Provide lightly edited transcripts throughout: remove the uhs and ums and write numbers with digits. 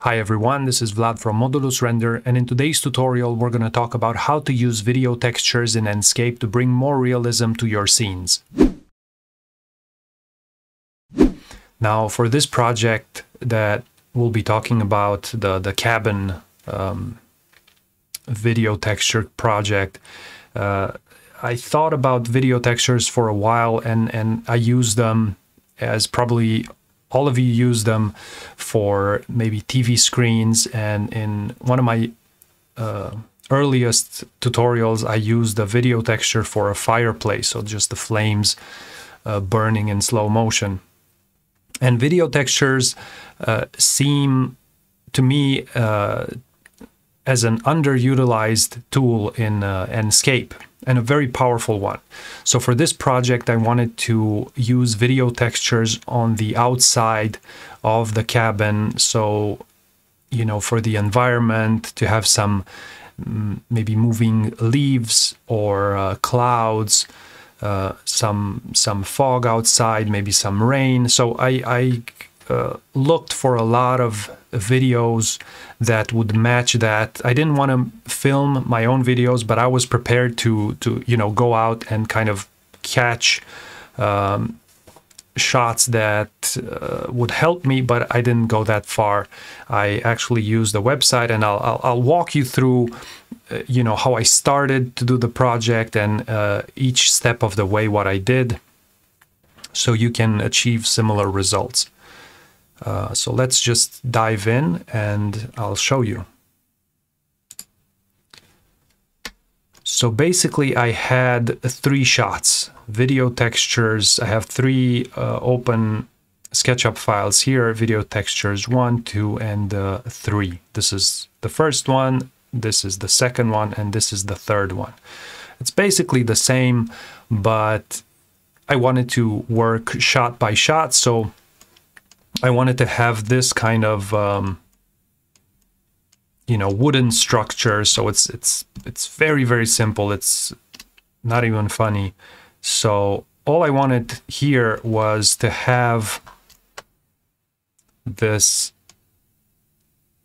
Hi everyone, this is Vlad from Modulus Render, and in today's tutorial we're going to talk about how to use video textures in Enscape to bring more realism to your scenes. Now for this project that we'll be talking about, the cabin video texture project, I thought about video textures for a while and I use them as probably all of you use them for maybe TV screens, and in one of my earliest tutorials I used a video texture for a fireplace, so just the flames burning in slow motion. And video textures seem to me as an underutilized tool in Enscape, and a very powerful one. So for this project I wanted to use video textures on the outside of the cabin, so you know, for the environment, to have some maybe moving leaves or clouds, some fog outside, maybe some rain. So I looked for a lot of videos that would match that. I didn't want to film my own videos, but I was prepared to you know, go out and kind of catch shots that would help me, but I didn't go that far. I actually used the website, and I'll walk you through you know, how I started to do the project and each step of the way what I did, so you can achieve similar results. So let's just dive in and I'll show you. So basically I had 3 shots, video textures. I have 3 open SketchUp files here, video textures 1, 2, and 3. This is the first one, this is the second one, and this is the third one. It's basically the same, but I wanted to work shot by shot, so I wanted to have this kind of you know, wooden structure, so it's very, very simple. It's not even funny. So all I wanted here was to have this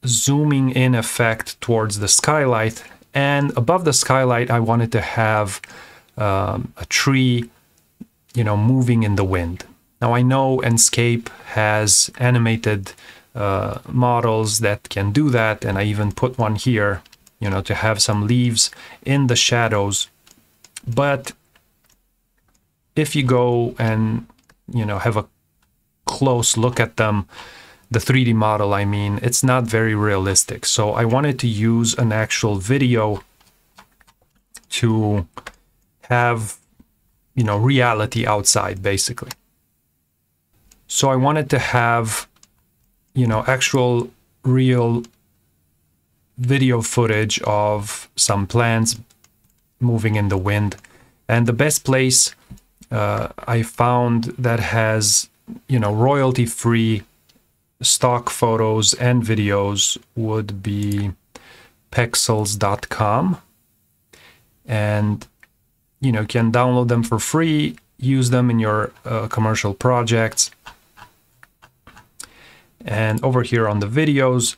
zooming in effect towards the skylight, and above the skylight I wanted to have a tree, you know, moving in the wind. Now I know Enscape has animated models that can do that, and I even put one here, you know, to have some leaves in the shadows. But if you go and, you know, have a close look at them, the 3D model, I mean, it's not very realistic. So I wanted to use an actual video to have, you know, reality outside, basically. So I wanted to have, you know, actual real video footage of some plants moving in the wind. And the best place I found that has, you know, royalty-free stock photos and videos would be pexels.com. And, you know, you can download them for free, use them in your commercial projects. And over here on the videos,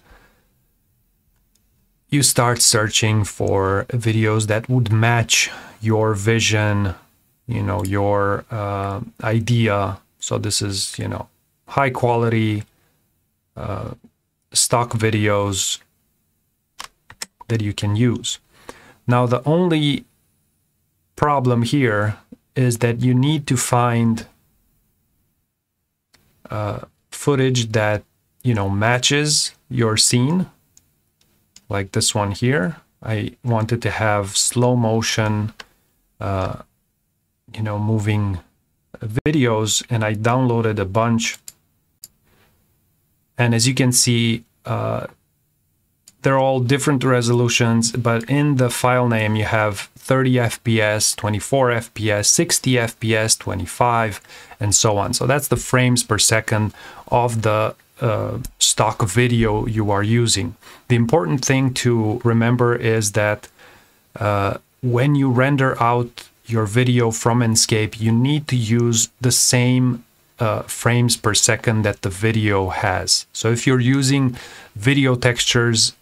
you start searching for videos that would match your vision, you know, your idea. So this is, you know, high quality stock videos that you can use. Now the only problem here is that you need to find footage that, you know, matches your scene, like this one here. I wanted to have slow motion, you know, moving videos, and I downloaded a bunch. And as you can see, they're all different resolutions, but in the file name you have 30 FPS, 24 FPS, 60 FPS, 25, and so on. So that's the frames per second of the stock video you are using. The important thing to remember is that when you render out your video from Enscape, you need to use the same frames per second that the video has. So if you're using video textures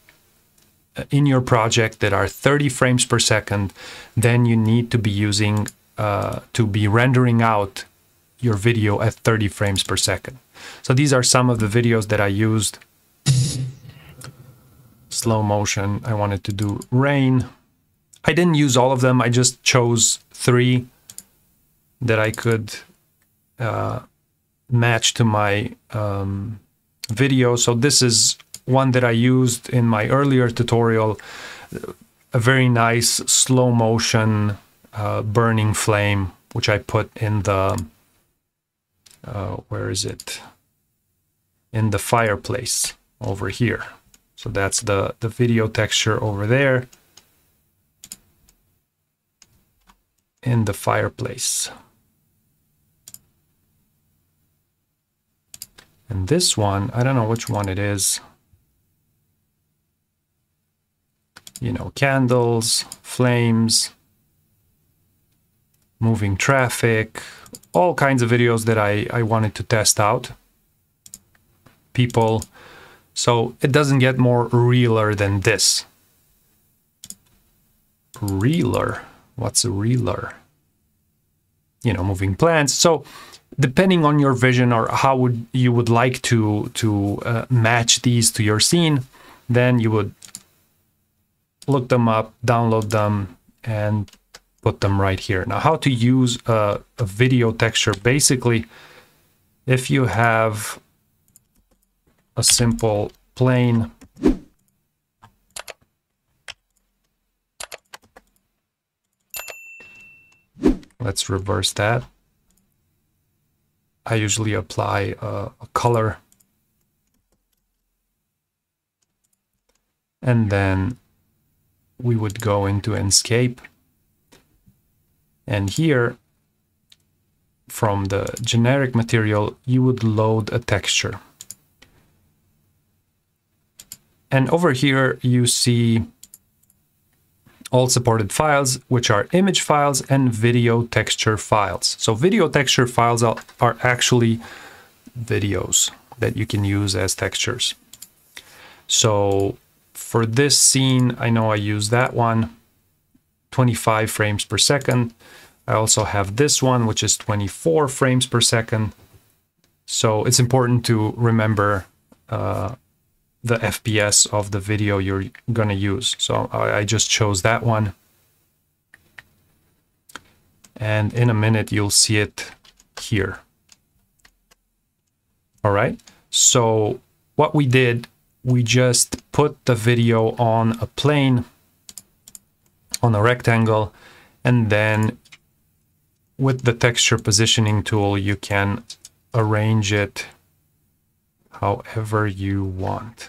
in your project that are 30 frames per second, then you need to be using, to be rendering out your video at 30 frames per second. So these are some of the videos that I used. Slow motion, I wanted to do rain. I didn't use all of them, I just chose 3 that I could match to my video. So this is one that I used in my earlier tutorial, a very nice slow motion burning flame, which I put in the, where is it? In the fireplace over here. So that's the video texture over there in the fireplace. And this one, I don't know which one it is. You know, candles, flames, moving traffic, all kinds of videos that I wanted to test out. People. So it doesn't get more realer than this. Realer? What's a realer? You know, moving plants. So depending on your vision or how you would like to match these to your scene, then you would look them up, download them, and put them right here. Now, how to use a video texture. Basically, if you have a simple plane, let's reverse that. I usually apply a color, and then we would go into Enscape, and here from the generic material you would load a texture. And over here you see all supported files, which are image files and video texture files. So video texture files are actually videos that you can use as textures. So for this scene, I know I use that one, 25 frames per second. I also have this one, which is 24 frames per second. So it's important to remember the FPS of the video you're going to use. So I just chose that one. And in a minute, you'll see it here. All right. So what we did, we just put the video on a plane, on a rectangle, and then with the texture positioning tool, you can arrange it however you want.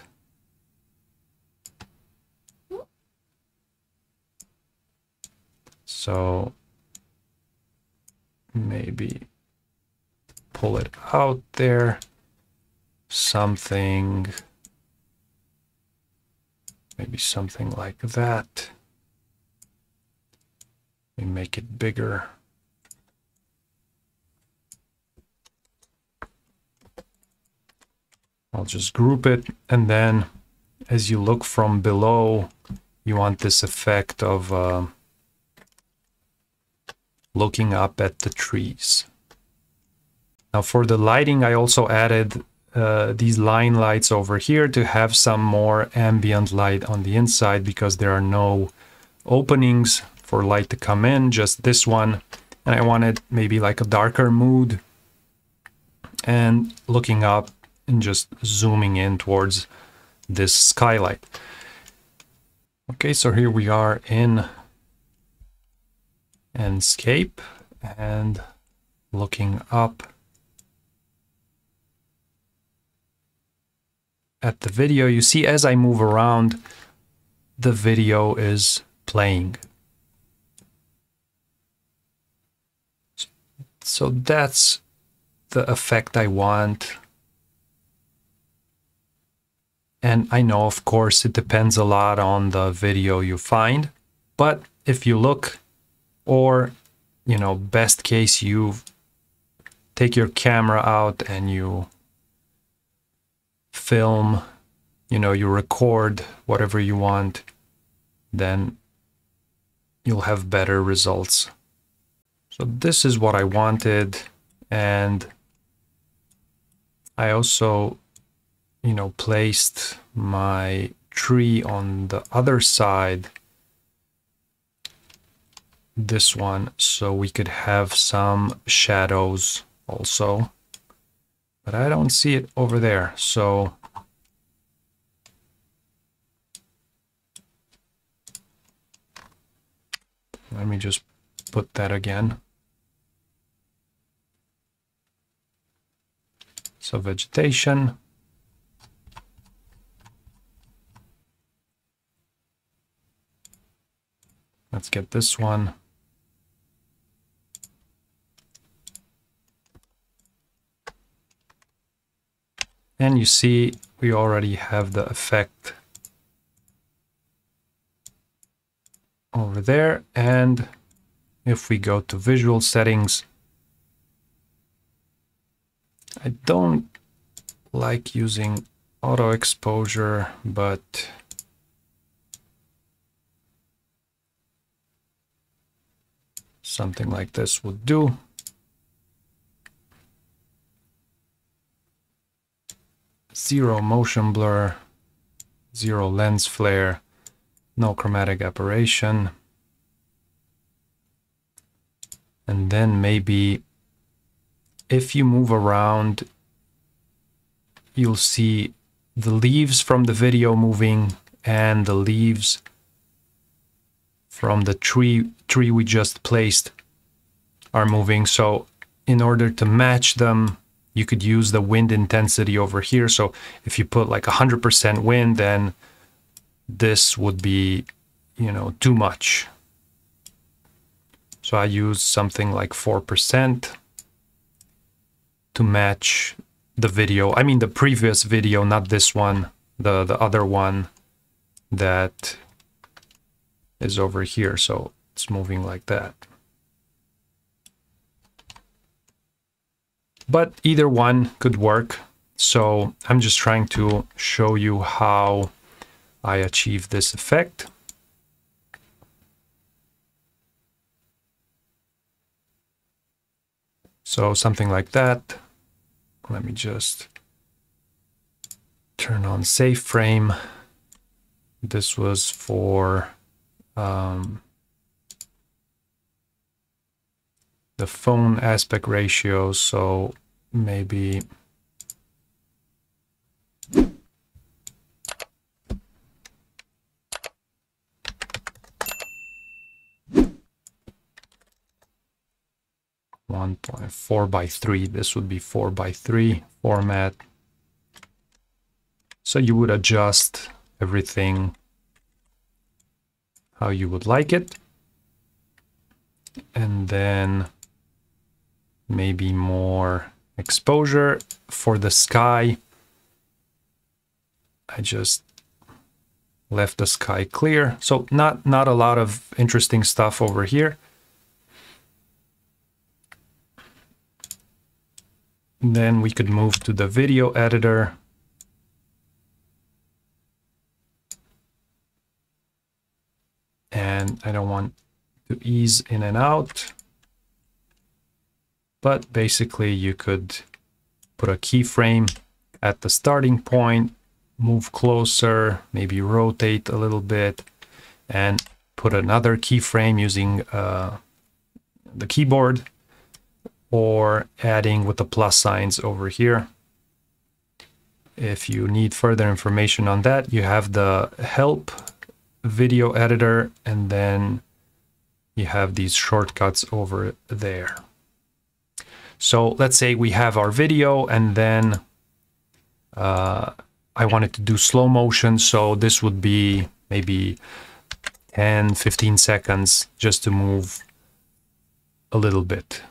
So maybe pull it out there, something, maybe something like that. We make it bigger. I'll just group it, and then as you look from below, you want this effect of looking up at the trees. Now for the lighting, I also added these line lights over here to have some more ambient light on the inside, because there are no openings for light to come in, just this one. And I wanted maybe like a darker mood, and looking up and just zooming in towards this skylight. Okay, so here we are in Enscape and looking up at the video. You see, as I move around, the video is playing. So that's the effect I want. And I know, of course, it depends a lot on the video you find, but if you look, or, you know, best case, you take your camera out and you film, you know, you record whatever you want, then you'll have better results. So this is what I wanted, and I also, you know, placed my tree on the other side, this one, so we could have some shadows also, but I don't see it over there. So let me just put that again. So vegetation. Let's get this one. And you see, we already have the effect over there. And if we go to visual settings, I don't like using auto exposure, but something like this would do. Zero motion blur, zero lens flare, no chromatic aberration. And then maybe if you move around, you'll see the leaves from the video moving and the leaves from the tree we just placed are moving. So in order to match them, you could use the wind intensity over here. So if you put like 100% wind, then this would be, you know, too much. So I use something like 4% to match the video. I mean the previous video, not this one, the other one that is over here. So it's moving like that. But either one could work. So I'm just trying to show you how I achieve this effect. So something like that. Let me just turn on save frame. This was for the phone aspect ratio, so maybe 1.4:3. This would be 4:3 format. So you would adjust everything how you would like it. And then maybe more exposure for the sky. I just left the sky clear. So not a lot of interesting stuff over here. Then we could move to the video editor. And I don't want to ease in and out. But basically you could put a keyframe at the starting point, move closer, maybe rotate a little bit, and put another keyframe using the keyboard, or adding with the plus signs over here. If you need further information on that, you have the help video editor, and then you have these shortcuts over there. So let's say we have our video, and then I wanted to do slow motion. So this would be maybe 10-15 seconds just to move a little bit.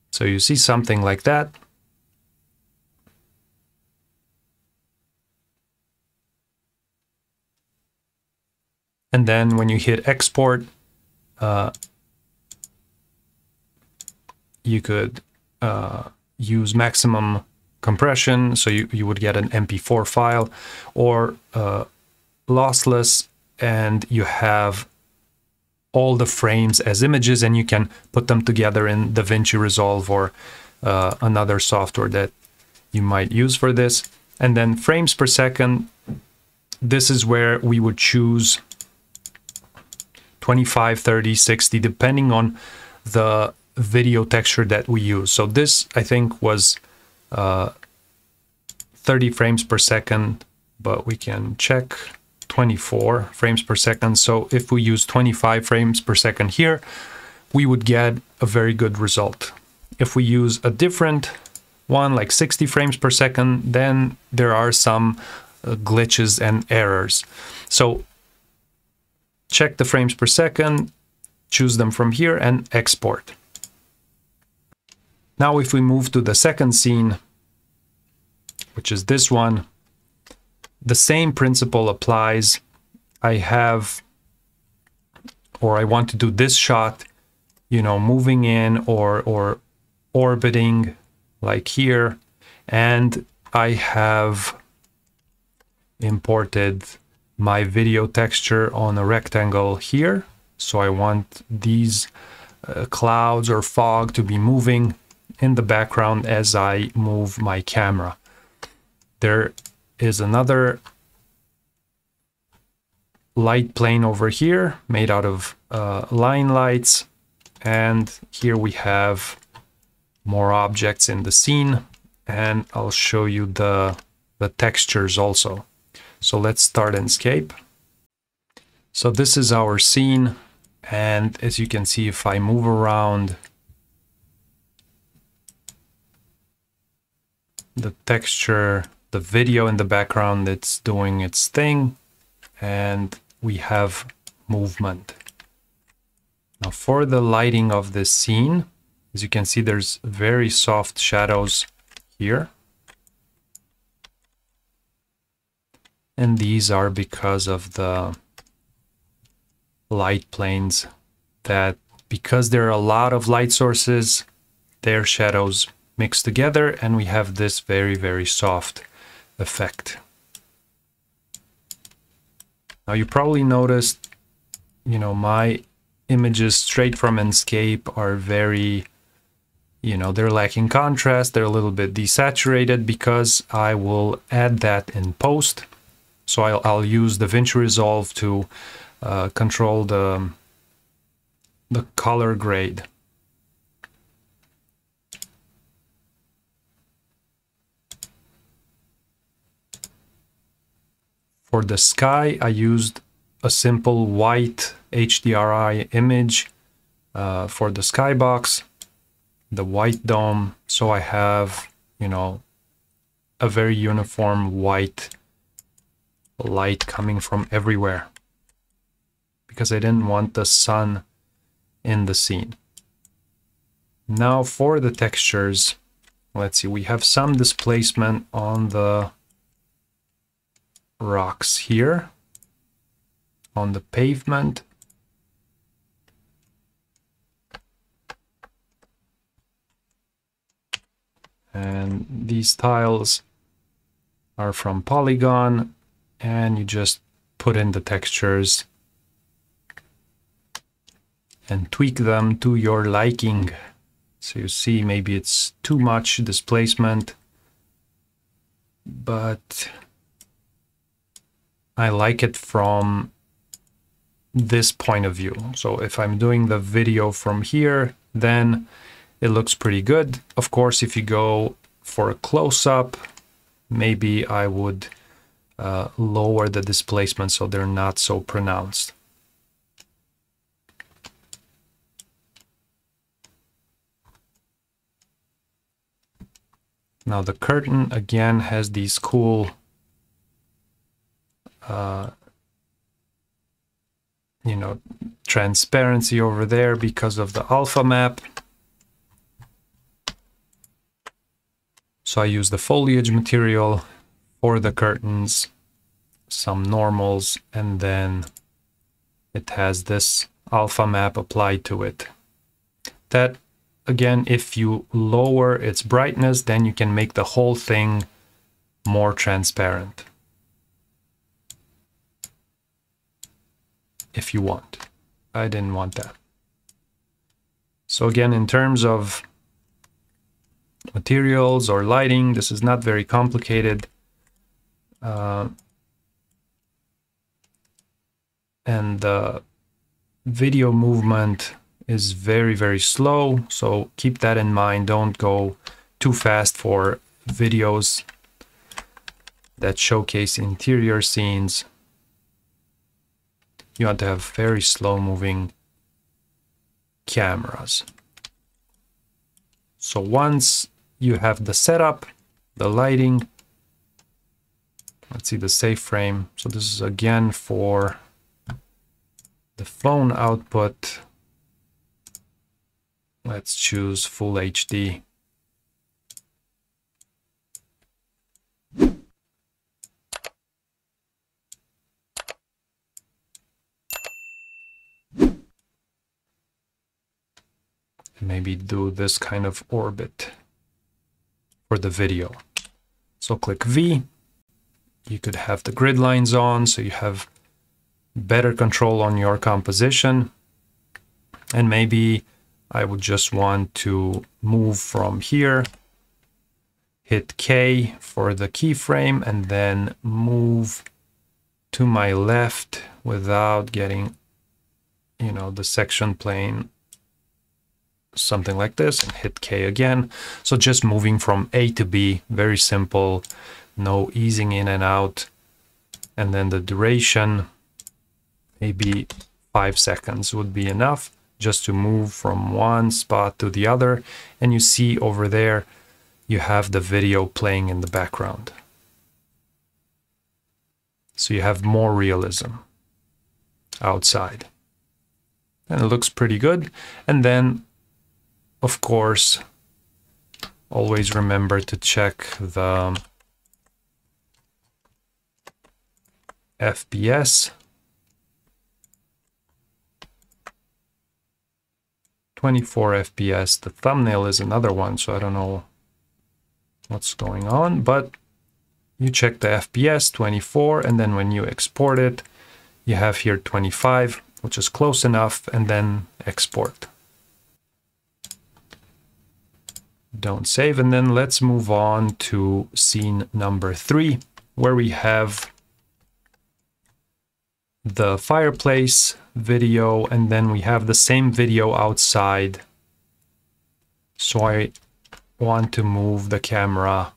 So you see something like that. And then when you hit export, you could use maximum compression, so you would get an MP4 file, or lossless, and you have all the frames as images, and you can put them together in DaVinci Resolve or another software that you might use for this. And then frames per second, this is where we would choose 25, 30, 60, depending on the video texture that we use. So this, I think, was 30 frames per second, but we can check 24 frames per second. So if we use 25 frames per second here, we would get a very good result. If we use a different one, like 60 frames per second, then there are some glitches and errors. So check the frames per second, choose them from here, and export. Now if we move to the second scene, which is this one, the same principle applies. I have, or I want to do this shot, you know, moving in or orbiting like here, and I have imported my video texture on a rectangle here. So I want these clouds or fog to be moving in the background as I move my camera. There is another light plane over here made out of line lights, and here we have more objects in the scene, and I'll show you the textures also. So let's start Enscape. So this is our scene, and as you can see, if I move around, the texture, the video in the background, it's doing its thing, and we have movement. Now for the lighting of this scene, as you can see, there's very soft shadows here. And these are because of the light planes, that because there are a lot of light sources, their shadows mix together, and we have this very, very soft effect. Now you probably noticed, you know, my images straight from Enscape are very, you know, they're lacking contrast, they're a little bit desaturated, because I will add that in post. So I'll use DaVinci Resolve to control the color grade. For the sky, I used a simple white HDRI image for the skybox, the white dome. So I have, you know, a very uniform white light coming from everywhere, because I didn't want the sun in the scene. Now for the textures, let's see, we have some displacement on the rocks here, on the pavement. And these tiles are from Polygon, and you just put in the textures and tweak them to your liking. So you see, maybe it's too much displacement, but I like it from this point of view. So if I'm doing the video from here, then it looks pretty good. Of course, if you go for a close-up, maybe I would lower the displacement so they're not so pronounced. Now the curtain again has these cool you know, transparency over there because of the alpha map. So I use the foliage material for the curtains, some normals, and then it has this alpha map applied to it. That again, if you lower its brightness, then you can make the whole thing more transparent if you want. I didn't want that. So again, in terms of materials or lighting, this is not very complicated. And the video movement is very, very slow. So keep that in mind. Don't go too fast for videos that showcase interior scenes. You want to have very slow moving cameras. So once you have the setup, the lighting, let's see the safe frame. So this is again for the phone output. Let's choose full HD. Maybe do this kind of orbit for the video. So click V. You could have the grid lines on, so you have better control on your composition. And maybe I would just want to move from here, hit K for the keyframe, and then move to my left without getting, you know, the section plane, something like this, and hit K again. So just moving from A to B, very simple, no easing in and out. And then the duration, maybe 5 seconds would be enough just to move from one spot to the other. And you see over there, you have the video playing in the background. So you have more realism outside. And it looks pretty good. And then, of course, always remember to check the FPS. 24 FPS. The thumbnail is another one, so I don't know what's going on, but you check the FPS 24, and then when you export it, you have here 25, which is close enough, and then export. Don't save, and then let's move on to scene number 3, where we have the fireplace video, and then we have the same video outside. So I want to move the camera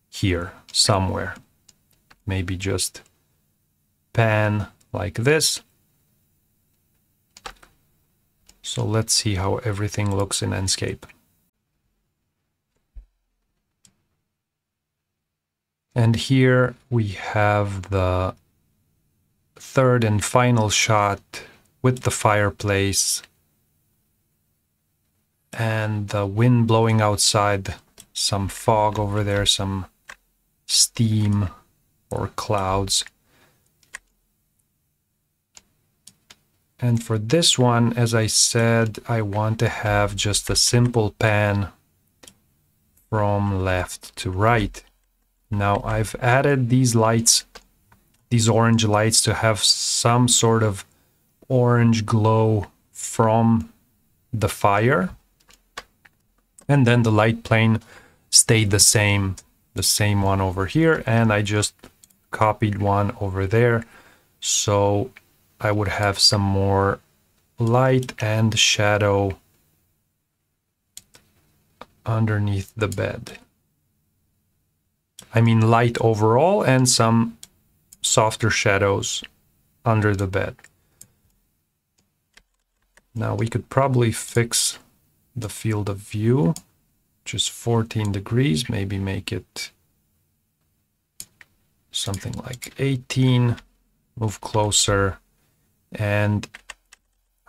here somewhere. Maybe just pan like this. So let's see how everything looks in Enscape. And here we have the third and final shot with the fireplace and the wind blowing outside, some fog over there, some steam or clouds. And for this one, as I said, I want to have just a simple pan from left to right. Now I've added these lights, these orange lights, to have some sort of orange glow from the fire. And then the light plane stayed the same one over here. And I just copied one over there. So I would have some more light and shadow underneath the bed. I mean light overall and some softer shadows under the bed. Now we could probably fix the field of view, which is 14 degrees, maybe make it something like 18, move closer, and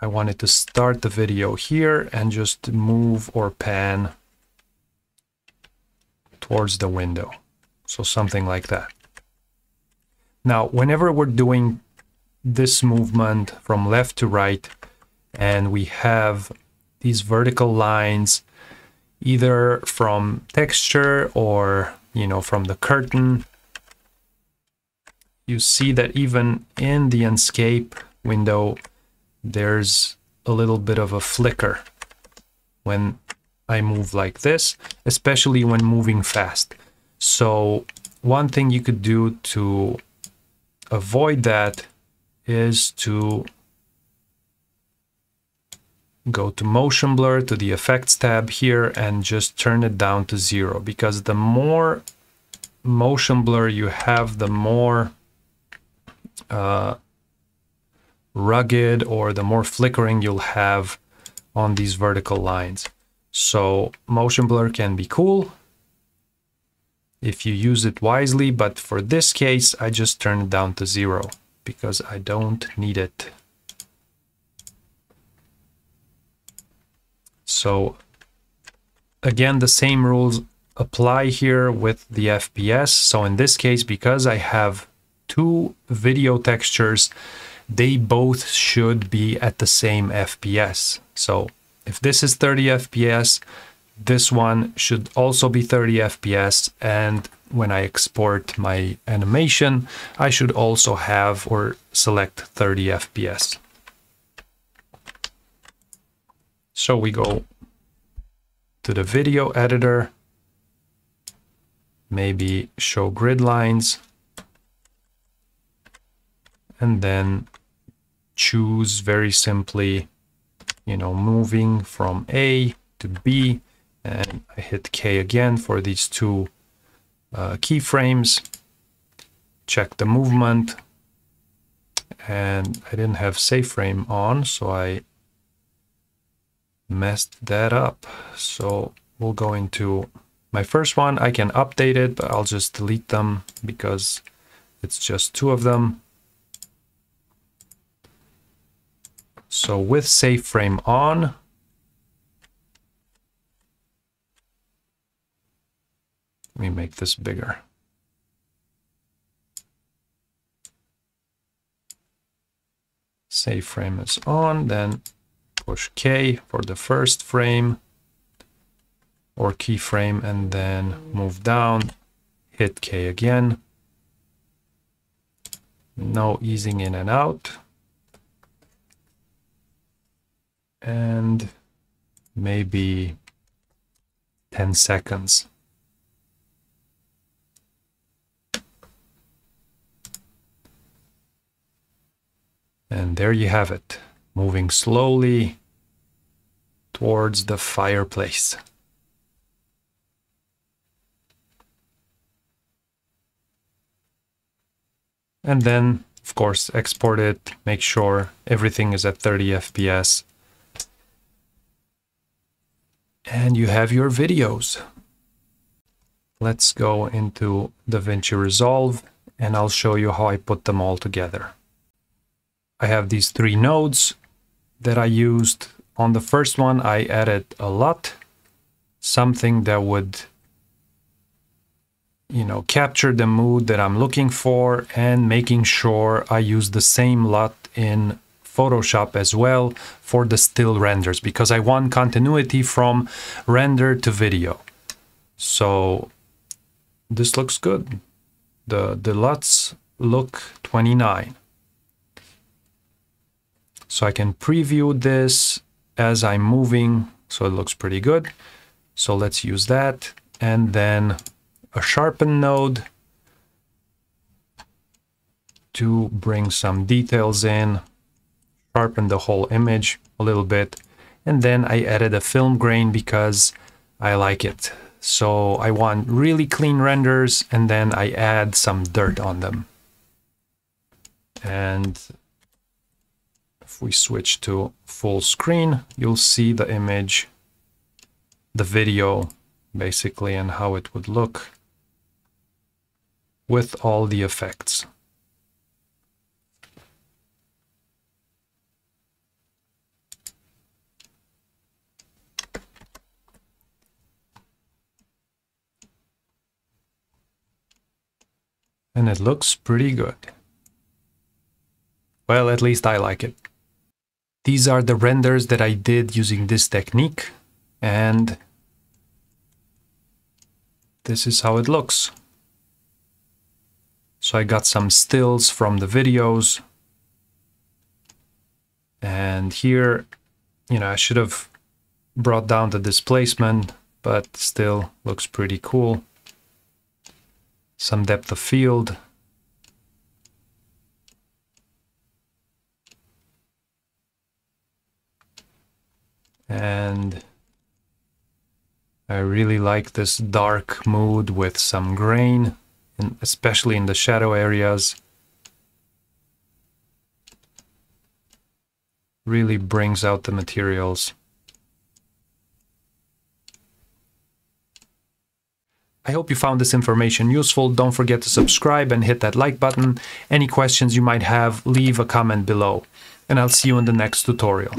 I wanted to start the video here and just move or pan towards the window. So something like that. Now, whenever we're doing this movement from left to right, and we have these vertical lines either from texture or, from the curtain. You see that even in the Enscape window, there's a little bit of a flicker when I move like this, especially when moving fast. So one thing you could do to avoid that is to go to motion blur, to the effects tab here, and just turn it down to 0, because the more motion blur you have, the more rugged or the more flickering you'll have on these vertical lines. So motion blur can be cool if you use it wisely, but for this case I just turn it down to 0 because I don't need it. So again, the same rules apply here with the FPS. So in this case, because I have two video textures, they both should be at the same FPS. So if this is 30 FPS, this one should also be 30 FPS. And when I export my animation, I should also have or select 30 FPS. So we go to the video editor, maybe show grid lines, and then choose very simply, moving from A to B, and I hit K again for these two keyframes. Check the movement, and I didn't have save frame on, so I messed that up. So we'll go into my first one. I can update it, but I'll just delete them because it's just two of them. So with save frame on, let me make this bigger. Save frame is on, then push K for the first frame or keyframe, and then move down, hit K again. No easing in and out. And maybe 10 seconds. And there you have it, moving slowly towards the fireplace. And then, of course, export it, make sure everything is at 30 FPS. And you have your videos. Let's go into DaVinci Resolve, and I'll show you how I put them all together. I have these three nodes that I used. On the first one, I added a LUT, something that would, capture the mood that I'm looking for, and making sure I use the same LUT in Photoshop as well for the still renders, because I want continuity from render to video. So this looks good. The LUTs look 29. So I can preview this as I'm moving, so it looks pretty good. So let's use that. And then a sharpen node to bring some details in, sharpen the whole image a little bit. And then I added a film grain because I like it. So I want really clean renders, and then I add some dirt on them. And if we switch to full screen, you'll see the image, the video basically, and how it would look with all the effects. And it looks pretty good. Well, at least I like it. These are the renders that I did using this technique, and this is how it looks. So I got some stills from the videos. And here, you know, I should have brought down the displacement, but still looks pretty cool. Some depth of field. And I really like this dark mood with some grain, especially in the shadow areas. Really brings out the materials. I hope you found this information useful. Don't forget to subscribe and hit that like button. Any questions you might have, leave a comment below. And I'll see you in the next tutorial.